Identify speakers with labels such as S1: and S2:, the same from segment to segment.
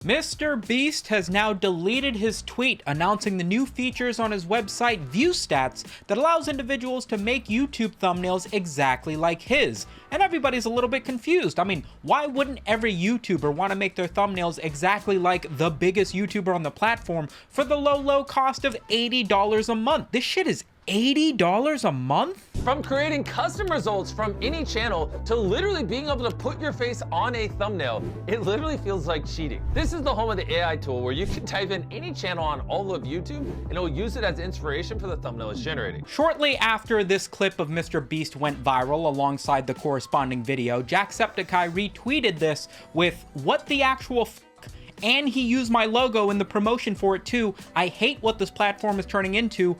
S1: MrBeast has now deleted his tweet announcing the new features on his website ViewStats that allows individuals to make YouTube thumbnails exactly like his. And everybody's a little bit confused. I mean, why wouldn't every YouTuber want to make their thumbnails exactly like the biggest YouTuber on the platform for the low cost of $80 a month? This shit is $80 a month?
S2: From creating custom results from any channel to literally being able to put your face on a thumbnail, it literally feels like cheating. This is the home of the AI tool where you can type in any channel on all of YouTube and it will use it as inspiration for the thumbnail it's generating.
S1: Shortly after this clip of MrBeast went viral alongside the corresponding video, Jacksepticeye retweeted this with "What the actual f***?" and he used my logo in the promotion for it too. "I hate what this platform is turning into.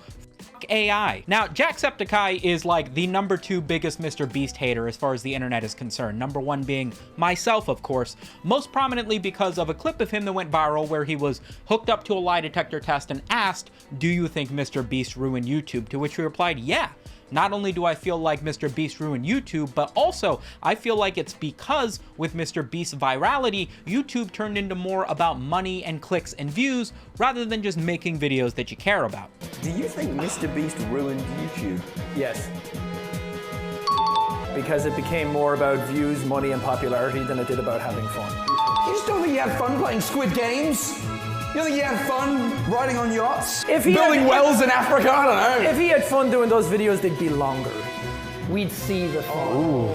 S1: AI." Now, Jacksepticeye is like the #2 biggest MrBeast hater as far as the internet is concerned. #1 being myself, of course, most prominently because of a clip of him that went viral where he was hooked up to a lie detector test and asked, "Do you think MrBeast ruined YouTube?" To which he replied, "Yeah. Not only do I feel like MrBeast ruined YouTube, but also I feel like it's because with MrBeast's virality, YouTube turned into more about money and clicks and views rather than just making videos that you care about."
S3: Do you think MrBeast ruined YouTube?
S4: Yes. Because it became more about views, money, and popularity than it did about having fun.
S3: You just don't think you had fun playing Squid Games? You don't think you had fun riding on yachts? Building wells in Africa? I don't know.
S4: If he had fun doing those videos, they'd be longer. We'd see the fun.
S3: Ooh.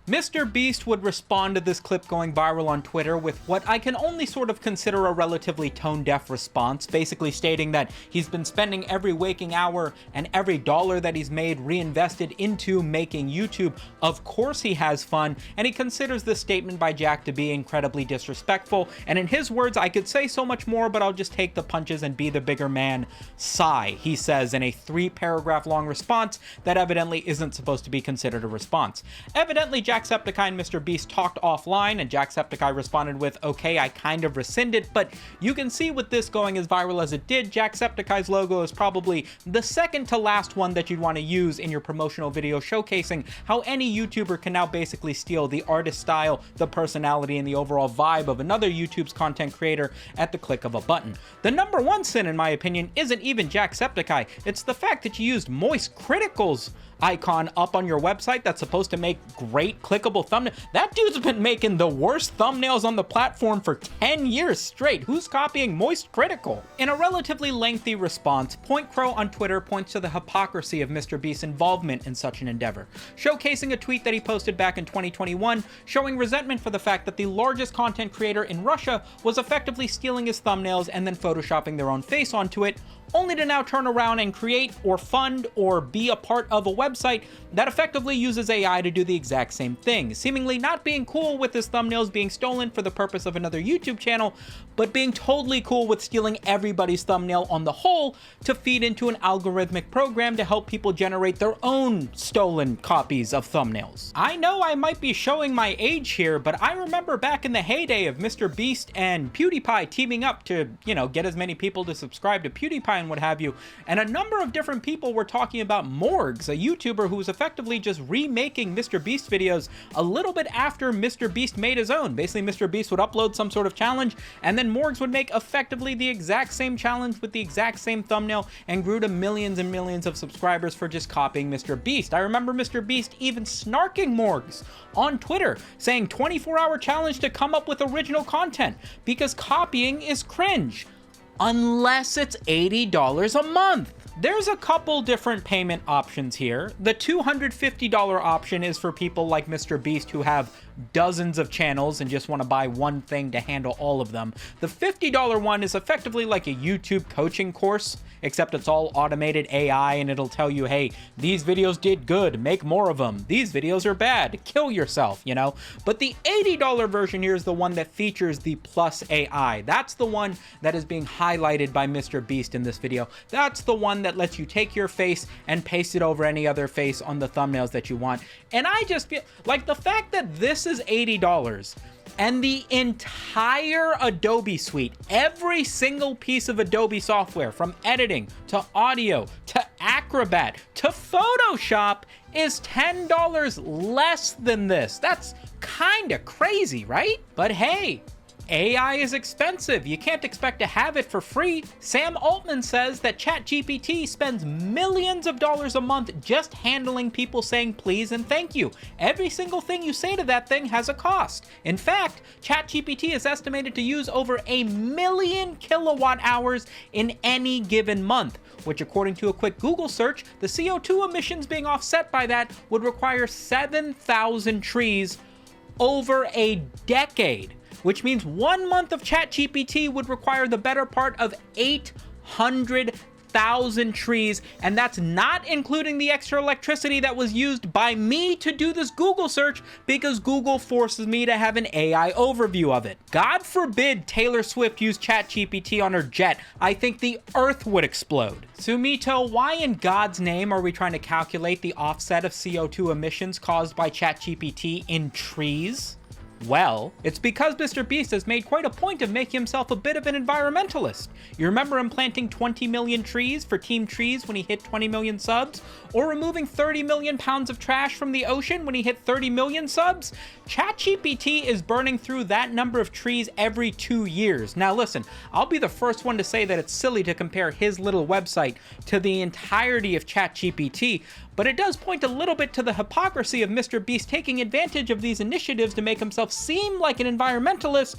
S1: MrBeast would respond to this clip going viral on Twitter with what I can only sort of consider a relatively tone-deaf response, basically stating that he's been spending every waking hour and every dollar that he's made reinvested into making YouTube. Of course he has fun, and he considers this statement by Jack to be incredibly disrespectful, and in his words, "I could say so much more, but I'll just take the punches and be the bigger man. Sigh," he says in a 3-paragraph long response that evidently isn't supposed to be considered a response. Evidently, Jacksepticeye and MrBeast talked offline, and Jacksepticeye responded with, "Okay, I kind of rescind it," but you can see with this going as viral as it did, Jacksepticeye's logo is probably the second to last one that you'd want to use in your promotional video showcasing how any YouTuber can now basically steal the artist style, the personality, and the overall vibe of another YouTube's content creator at the click of a button. The #1 sin, in my opinion, isn't even Jacksepticeye, it's the fact that you used Moist Critical's icon up on your website that's supposed to make great clickable thumbnails. That dude's been making the worst thumbnails on the platform for 10 years straight. Who's copying Moist Critical? In a relatively lengthy response, Point Crow on Twitter points to the hypocrisy of MrBeast's involvement in such an endeavor, showcasing a tweet that he posted back in 2021 showing resentment for the fact that the largest content creator in Russia was effectively stealing his thumbnails and then photoshopping their own face onto it, only to now turn around and create or fund or be a part of a website that effectively uses AI to do the exact same thing, seemingly not being cool with his thumbnails being stolen for the purpose of another YouTube channel, but being totally cool with stealing everybody's thumbnail on the whole to feed into an algorithmic program to help people generate their own stolen copies of thumbnails. I know I might be showing my age here, but I remember back in the heyday of MrBeast and PewDiePie teaming up to, get as many people to subscribe to PewDiePie and what have you, and a number of different people were talking about Morgs, a YouTuber who was effectively just remaking MrBeast videos a little bit after MrBeast made his own. Basically, MrBeast would upload some sort of challenge, and then Morgs would make effectively the exact same challenge with the exact same thumbnail and grew to millions and millions of subscribers for just copying MrBeast. I remember MrBeast even snarking Morgs on Twitter, saying 24-hour challenge to come up with original content because copying is cringe. Unless it's $80 a month. There's a couple different payment options here. The $250 option is for people like MrBeast who have dozens of channels and just want to buy one thing to handle all of them. The $50 one is effectively like a YouTube coaching course, except it's all automated AI and it'll tell you, hey, these videos did good, make more of them. These videos are bad, kill yourself, But the $80 version here is the one that features the plus AI. That's the one that is being highlighted by MrBeast in this video. That's the one that lets you take your face and paste it over any other face on the thumbnails that you want. And I just feel like the fact that this is $80 and the entire Adobe suite, every single piece of Adobe software, from editing to audio to Acrobat to Photoshop, is $10 less than this. That's kind of crazy, right? But hey, AI is expensive. You can't expect to have it for free. Sam Altman says that ChatGPT spends millions of dollars a month just handling people saying please and thank you. Every single thing you say to that thing has a cost. In fact, ChatGPT is estimated to use over 1 million kilowatt hours in any given month, which according to a quick Google search, the CO2 emissions being offset by that would require 7,000 trees over a decade, which means 1 month of ChatGPT would require the better part of 800,000 trees, and that's not including the extra electricity that was used by me to do this Google search because Google forces me to have an AI overview of it. God forbid Taylor Swift used ChatGPT on her jet. I think the earth would explode. Sumito, why in God's name are we trying to calculate the offset of CO2 emissions caused by ChatGPT in trees? Well, it's because MrBeast has made quite a point of making himself a bit of an environmentalist. You remember him planting 20 million trees for Team Trees when he hit 20 million subs? Or removing 30 million pounds of trash from the ocean when he hit 30 million subs? ChatGPT is burning through that number of trees every 2 years. Now listen, I'll be the first one to say that it's silly to compare his little website to the entirety of ChatGPT, but it does point a little bit to the hypocrisy of MrBeast taking advantage of these initiatives to make himself seem like an environmentalist,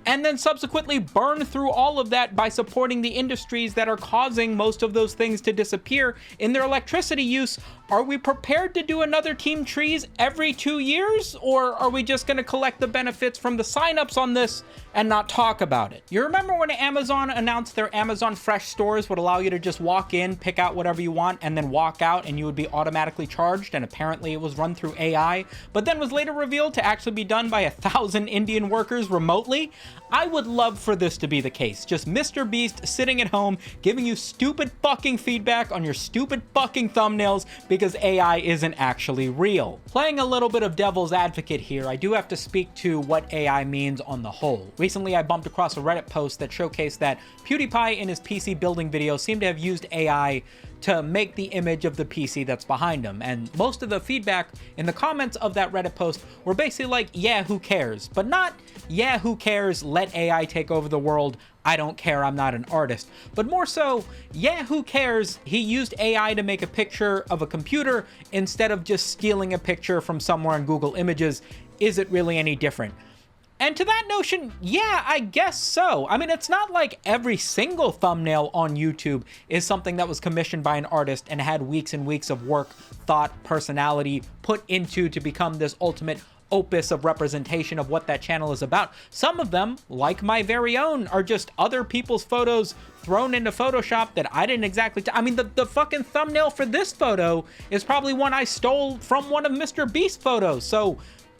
S1: and then subsequently burn through all of that by supporting the industries that are causing most of those things to disappear in their electricity use. Are we prepared to do another Team Trees every 2 years, or are we just going to collect the benefits from the signups on this and not talk about it? You remember when Amazon announced their Amazon Fresh stores would allow you to just walk in, pick out whatever you want, and then walk out and you would be automatically charged, and apparently it was run through AI, but then was later revealed to actually be done by 1,000 Indian workers remotely? I would love for this to be the case. Just MrBeast sitting at home giving you stupid fucking feedback on your stupid fucking thumbnails because AI isn't actually real. Playing a little bit of devil's advocate here, I do have to speak to what AI means on the whole. Recently, I bumped across a Reddit post that showcased that PewDiePie in his PC building video seemed to have used AI to make the image of the PC that's behind him. And most of the feedback in the comments of that Reddit post were basically like, yeah, who cares? But not, yeah, who cares? Let AI take over the world. I don't care, I'm not an artist. But more so, yeah, who cares? He used AI to make a picture of a computer instead of just stealing a picture from somewhere in Google Images. Is it really any different? And to that notion, yeah, I guess so. I mean, it's not like every single thumbnail on YouTube is something that was commissioned by an artist and had weeks and weeks of work, thought, personality put into to become this ultimate opus of representation of what that channel is about. Some of them, like my very own, are just other people's photos thrown into Photoshop that I didn't exactly I mean, the fucking thumbnail for this photo is probably one I stole from one of MrBeast's photos, so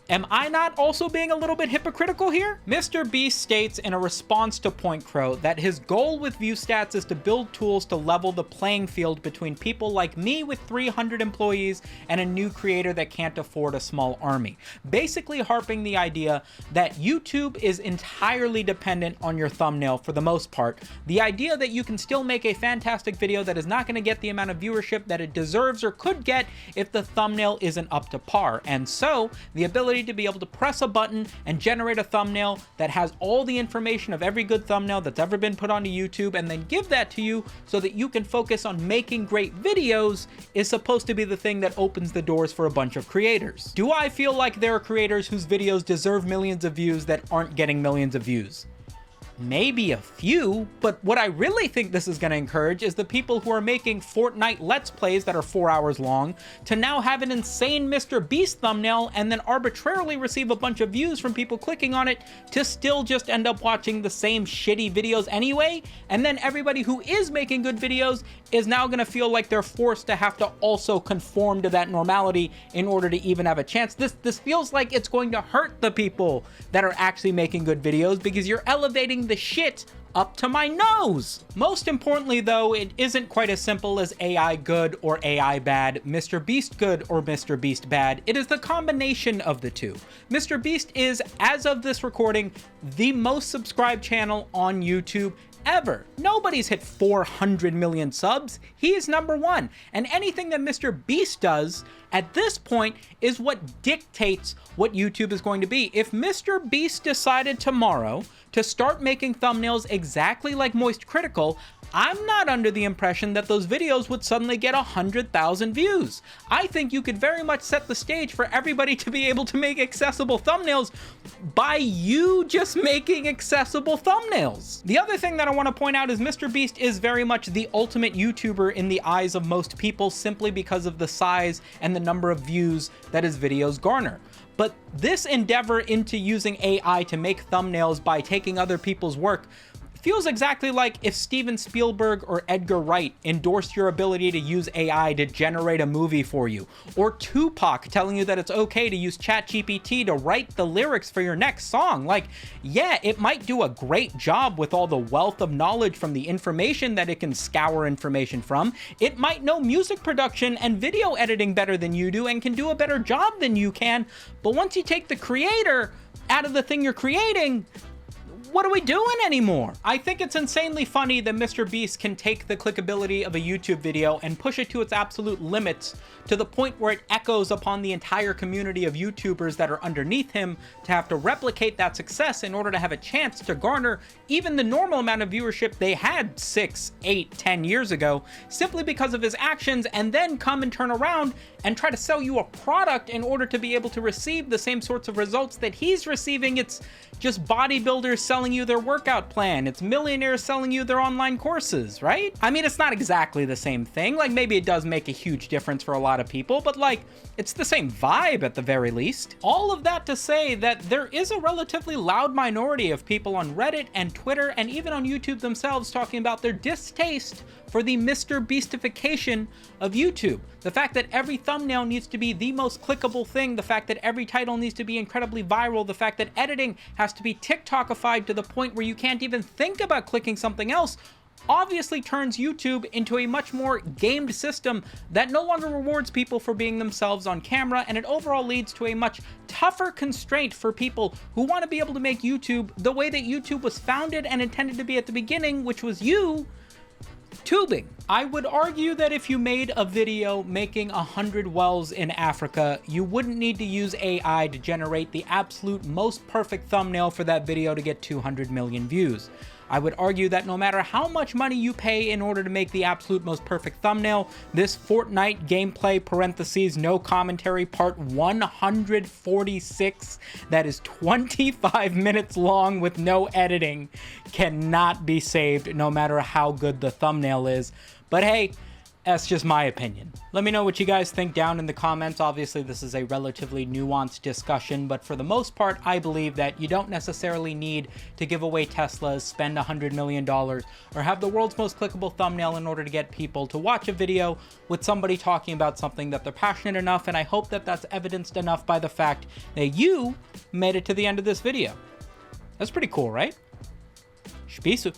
S1: am I not also being a little bit hypocritical here? MrBeast states in a response to Point Crow that his goal with ViewStats is to build tools to level the playing field between people like me with 300 employees and a new creator that can't afford a small army. Basically harping the idea that YouTube is entirely dependent on your thumbnail for the most part. The idea that you can still make a fantastic video that is not going to get the amount of viewership that it deserves or could get if the thumbnail isn't up to par. And so the ability to be able to press a button and generate a thumbnail that has all the information of every good thumbnail that's ever been put onto YouTube and then give that to you so that you can focus on making great videos is supposed to be the thing that opens the doors for a bunch of creators. Do I feel like there are creators whose videos deserve millions of views that aren't getting millions of views? Maybe a few, but what I really think this is going to encourage is the people who are making Fortnite Let's Plays that are 4 hours long to now have an insane MrBeast thumbnail and then arbitrarily receive a bunch of views from people clicking on it to still just end up watching the same shitty videos anyway, and then everybody who is making good videos is now going to feel like they're forced to have to also conform to that normality in order to even have a chance. This feels like it's going to hurt the people that are actually making good videos because you're elevating the shit up to my nose. Most importantly though, it isn't quite as simple as AI good or AI bad, MrBeast good or MrBeast bad. It is the combination of the two. MrBeast is, as of this recording, the most subscribed channel on YouTube ever. Nobody's hit 400 million subs. He is #1. And anything that MrBeast does at this point is what dictates what YouTube is going to be. If MrBeast decided tomorrow to start making thumbnails exactly like Moist Critical, I'm not under the impression that those videos would suddenly get 100,000 views. I think you could very much set the stage for everybody to be able to make accessible thumbnails by you just making accessible thumbnails. The other thing that I want to point out is MrBeast is very much the ultimate YouTuber in the eyes of most people simply because of the size and the number of views that his videos garner. But this endeavor into using AI to make thumbnails by taking other people's work feels exactly like if Steven Spielberg or Edgar Wright endorsed your ability to use AI to generate a movie for you, or Tupac telling you that it's okay to use ChatGPT to write the lyrics for your next song. Like, yeah, it might do a great job with all the wealth of knowledge from the information that it can scour information from. It might know music production and video editing better than you do and can do a better job than you can, but once you take the creator out of the thing you're creating, what are we doing anymore? I think it's insanely funny that MrBeast can take the clickability of a YouTube video and push it to its absolute limits to the point where it echoes upon the entire community of YouTubers that are underneath him to have to replicate that success in order to have a chance to garner even the normal amount of viewership they had 6, 8, 10 years ago, simply because of his actions, and then come and turn around and try to sell you a product in order to be able to receive the same sorts of results that he's receiving. It's just bodybuilders selling you their workout plan. It's millionaires selling you their online courses, right? I mean, it's not exactly the same thing. Like, maybe it does make a huge difference for a lot of people, but like, it's the same vibe at the very least. All of that to say that there is a relatively loud minority of people on Reddit and Twitter and even on YouTube themselves talking about their distaste for the MrBeastification of YouTube. The fact that every thumbnail needs to be the most clickable thing, the fact that every title needs to be incredibly viral, the fact that editing has to be TikTokified to the point where you can't even think about clicking something else, obviously turns YouTube into a much more gamed system that no longer rewards people for being themselves on camera, and it overall leads to a much tougher constraint for people who want to be able to make YouTube the way that YouTube was founded and intended to be at the beginning, which was tubing. I would argue that if you made a video making 100 wells in Africa, you wouldn't need to use AI to generate the absolute most perfect thumbnail for that video to get 200 million views. I would argue that no matter how much money you pay in order to make the absolute most perfect thumbnail, this Fortnite gameplay parentheses no commentary part 146 that is 25 minutes long with no editing cannot be saved no matter how good the thumbnail is. But hey, that's just my opinion. Let me know what you guys think down in the comments. Obviously, this is a relatively nuanced discussion, but for the most part, I believe that you don't necessarily need to give away Teslas, spend $100 million, or have the world's most clickable thumbnail in order to get people to watch a video with somebody talking about something that they're passionate enough, and I hope that that's evidenced enough by the fact that you made it to the end of this video. That's pretty cool, right? Shpisu.